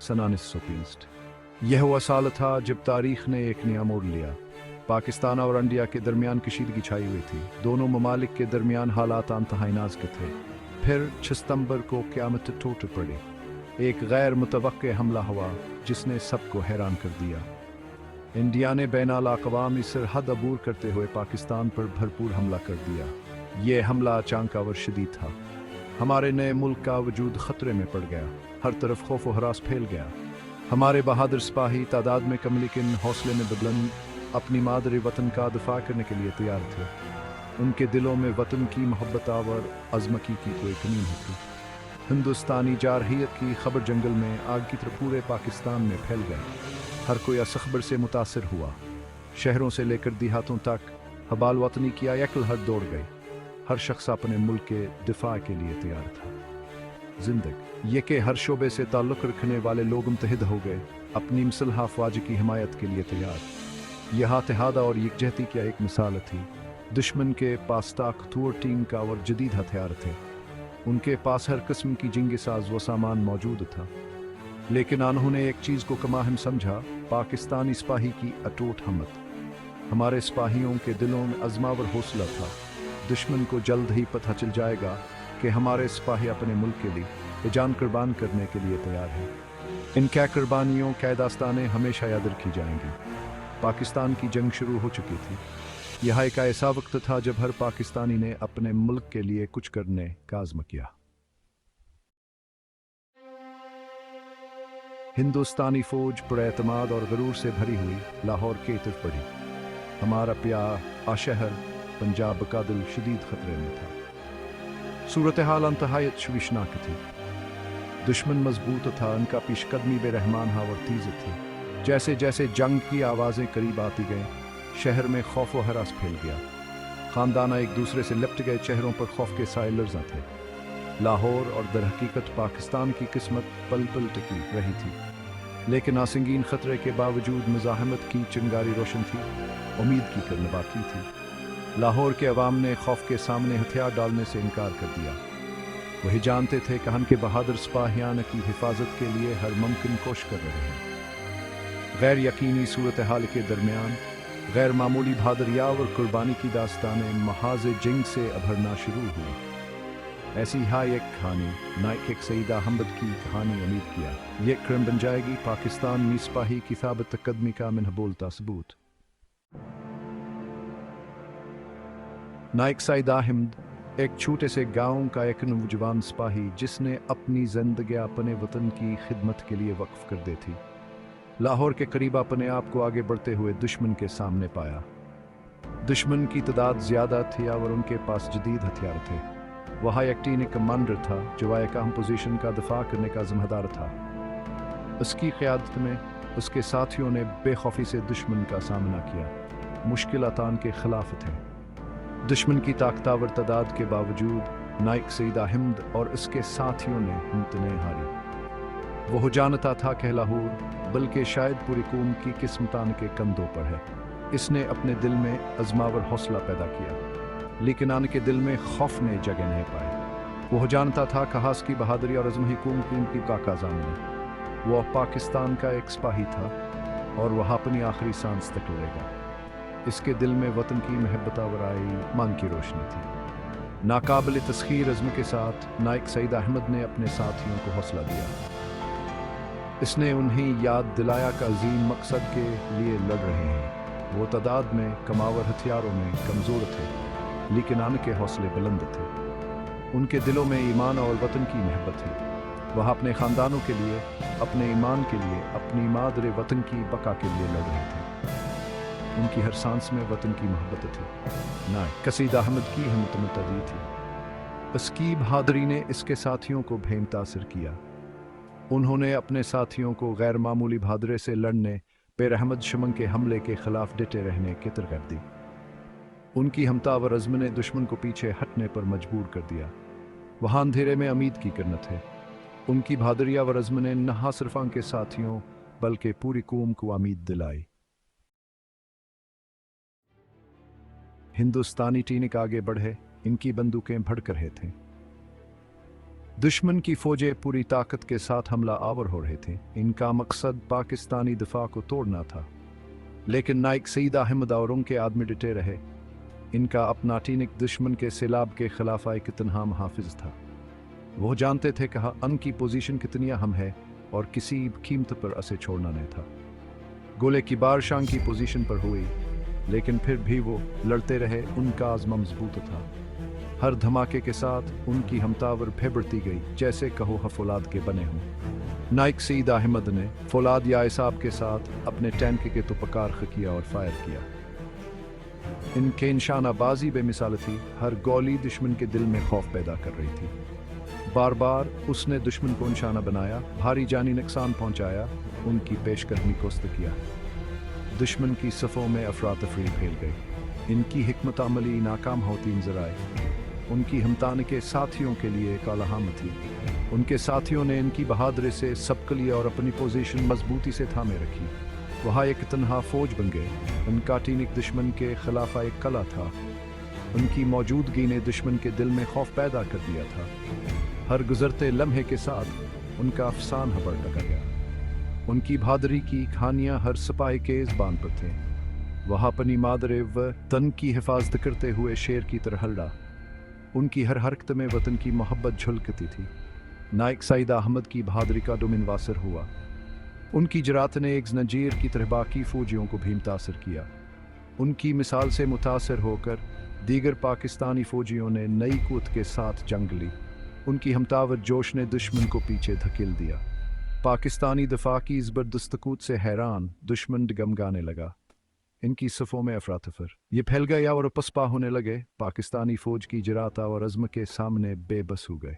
सन 1965। यह वो साल था जब तारीख ने एक नया मोड़ लिया। पाकिस्तान और इंडिया के दरमियान कशीदगी छाई हुई थी। दोनों ममालिक के दरमियान हालात इंतहाई नाजुक थे। फिर 6 सितंबर को क़यामत टूट पड़ी। एक गैर मुतवक्के हमला हुआ जिसने सबको हैरान कर दिया। इंडिया ने बैनुल अक़वामी सरहद अबूर करते हुए पाकिस्तान पर भरपूर हमला कर दिया। ये हमला अचानक और शदीद था। हमारे नए मुल्क का वजूद खतरे में पड़ गया। हर तरफ खौफ व हरास फैल गया। हमारे बहादुर सिपाही तादाद में कम लेकिन हौसले में बुलंद अपनी मादरी वतन का दिफा करने के लिए तैयार थे। उनके दिलों में वतन की मोहब्बत और अज़मकी की कोई कमी नहीं थी। हिंदुस्तानी जारहियत की खबर जंगल में आग की तरह पूरे पाकिस्तान में फैल गई। हर कोई इस खबर से मुतासिर हुआ। शहरों से लेकर देहातों तक हबाल वतनी की यकलहट दौड़ गई। हर शख्स अपने मुल्क के दिफा के लिए तैयार था। जिंदगी ये कि हर शोबे से ताल्लुक़ रखने वाले लोग मुतहिद हो गए, अपनी मुसल्ह अफ़वाज की हिमायत के लिए तैयार। यह इत्तेहाद और यकजहती की एक मिसाल थी। दुश्मन के पास ताकतवर टीम का और जदीद हथियार थे। उनके पास हर किस्म की जंगी साज व सामान मौजूद था। लेकिन उन्होंने एक चीज़ को कमाहम समझा, पाकिस्तानी सिपाही की अटूट हिम्मत। हमारे सिपाहियों के दिलों में अज़मावर हौसला था। दुश्मन को जल्द ही पता चल जाएगा कि हमारे सिपाही अपने मुल्क के लिए जान कुर्बान करने के लिए तैयार हैं। इनकी कुर्बानियों की दास्तानें हमेशा याद रखी जाएंगी। पाकिस्तान की जंग शुरू हो चुकी थी। यह एक ऐसा वक्त था जब हर पाकिस्तानी ने अपने मुल्क के लिए कुछ करने का आज़म किया। हिंदुस्तानी फौज पुरएतमाद और गरूर से भरी हुई लाहौर की तरफ बढ़ी। हमारा प्यारा शहर पंजाब का दिल शदीद खतरे में था। सूरत हाल इंतहाई तशवीशनाक थी। दुश्मन मजबूत था, उनका पेशकदमी बेरहमान और तेज थी। जैसे जैसे जंग की आवाज़ें करीब आती गईं, शहर में खौफ व हरास फैल गया। खानदाना एक दूसरे से लिपट गए, चेहरों पर खौफ के साए लर्ज़ा थे। लाहौर और दरहकीकत पाकिस्तान की किस्मत पल पल टिकी रही थी। लेकिन आसंगीन खतरे के बावजूद मुज़ाहमत की चिंगारी रोशन थी। उम्मीद की करने बाकी थी। लाहौर के अवाम ने खौफ के सामने हथियार डालने से इनकार कर दिया। वही जानते थे कि उनके बहादुर सिपाहियान की हिफाजत के लिए हर मुमकिन कोशिश कर रहे हैं। गैर यकीनी सूरत हाल के दरमियान गैर मामूली बहादुरिया और कुर्बानी की दास्तानें महाज जंग से अभरना शुरू हुई। ऐसी एक कहानी नायक सईद अहमद की कहानी उम्मीद किया ये क्रम बन जाएगी पाकिस्तान में सिपाही की साबित कदमी का मिनहबोलता सबूत। नायक सईद अहमद एक छोटे से गांव का एक नौजवान सिपाही जिसने अपनी जिंदगी अपने वतन की खिदमत के लिए वक्फ कर दी थी। लाहौर के करीब अपने आप को आगे बढ़ते हुए दुश्मन के सामने पाया। दुश्मन की तादाद ज्यादा थी और उनके पास जदीद हथियार थे। वहाँ एक टीम कमांडर था जो एक अहम पोजीशन का दफा करने का जिम्मेदार था। उसकी क़यादत में उसके साथियों ने बेखौफी से दुश्मन का सामना किया। मुश्किलात के खिलाफ थे। दुश्मन की ताकतवर तादाद के बावजूद नायक सईद अहमद और उसके साथियों ने हिम्मत नहीं हारी। वो जानता था कि लाहौर बल्कि शायद पूरी कौम की किस्मतान के कंधों पर है। इसने अपने दिल में अज़मावर हौसला पैदा किया, लेकिन आन के दिल में खौफ ने जगह नहीं पाई। वो जानता था कि हास की बहादुरी और अज़म कौम की का जामिन। वो पाकिस्तान का एक सिपाही था और वह अपनी आखिरी सांस तक लड़ेगा। इसके दिल में वतन की महब्बत वराई मान की रोशनी थी। नाकाबिल तस्खीर अज़्म के साथ नायक सईद अहमद ने अपने साथियों को हौसला दिया। इसने उन्हें याद दिलाया कि अजीम मकसद के लिए लड़ रहे हैं। वो तादाद में कमावर हथियारों में कमज़ोर थे, लेकिन आन के हौसले बुलंद थे। उनके दिलों में ईमान और वतन की महब्बत थी। वह अपने ख़ानदानों के लिए, अपने ईमान के लिए, अपनी मादरे वतन की बका के लिए लड़ रहे थे। उनकी हर सांस में वतन की मोहब्बत थी। नायक सईद अहमद की हिम्मत मुतदी थी। उसकी बहादुरी ने इसके साथियों को बेमुतासिर किया। उन्होंने अपने साथियों को गैर मामूली बहादुरी से लड़ने, बेरहमत दुश्मन के हमले के खिलाफ डटे रहने की तरगीब दी। उनकी हमतावर अज़्म ने दुश्मन को पीछे हटने पर मजबूर कर दिया। वहाँ अंधेरे में उम्मीद की किरणत है। उनकी बहादुरी और अज़्म ने न सिर्फ उनके साथियों बल्कि पूरी कौम को उम्मीद दिलाई। हिंदुस्तानी टीनिक आगे बढ़े, इनकी बंदूकें भड़क रहे थे। दुश्मन की फौजें पूरी ताकत के साथ हमला आवर हो रहे थे। इनका मकसद पाकिस्तानी दफा को तोड़ना था, लेकिन नाइक सईद अहमद और उनके आदमी डटे रहे। इनका अपना टीनिक दुश्मन के सैलाब के खिलाफ एक तनहा मुहाफिज था। वो जानते थे कि अन की पोजीशन कितनी अहम है और किसी कीमत पर उसे छोड़ना नहीं था। गोले की बारशां की पोजीशन पर हुई, लेकिन फिर भी वो लड़ते रहे। उनका आज़म मजबूत था। हर धमाके के साथ उनकी हमतावर बढ़ती गई, जैसे कहो फौलाद के बने हों। नाइक सईद अहमद ने फौलाद या इसाब के साथ अपने टैंक के तुपकार किया और फायर किया। इनके निशानाबाजी बेमिसाल थी। हर गोली दुश्मन के दिल में खौफ पैदा कर रही थी। बार बार उसने दुश्मन को निशाना बनाया, भारी जानी नुकसान पहुंचाया, उनकी पेशकदमी कोस्त किया। दुश्मन की सफ़ों में अफरा तफरी फैल गई। इनकी हिकमत अमली नाकाम होती नजर आई। उनकी हमतान के साथियों के लिए कालाहाम थी। उनके साथियों ने इनकी बहादुरी से सबक लिया और अपनी पोजीशन मजबूती से थामे रखी। वहाँ एक तनहा फौज बन गए। उनका टीनिक दुश्मन के खिलाफ एक कला था। उनकी मौजूदगी ने दुश्मन के दिल में खौफ पैदा कर दिया था। हर गुजरते लम्हे के साथ उनका अफसान बढ़ता गया। उनकी बहादुरी की कहानियाँ हर सिपाही के ज़बान पर थे। वह अपनी मादरे व तन की हिफाजत करते हुए शेर की तरह हल्ला। उनकी हर हरकत में वतन की मोहब्बत झलकती थी। नाइक सईद अहमद की बहादुरी का डोमिन वासर हुआ। उनकी जरात ने एक जंजीर की तरह बाकी फौजियों को भी मुतासर किया। उनकी मिसाल से मुतासर होकर दीगर पाकिस्तानी फौजियों ने नई कूद के साथ जंग ली। उनकी हमतावर जोश ने दुश्मन को पीछे धकेल दिया। पाकिस्तानी दफा की ज़बरदस्त कूद से हैरान दुश्मन डगमगाने लगा। इनकी सफ़ों में अफरा-तफर ये फैल गया और पसपा होने लगे। पाकिस्तानी फौज की जरात और अज़्म के सामने बेबस हो गए।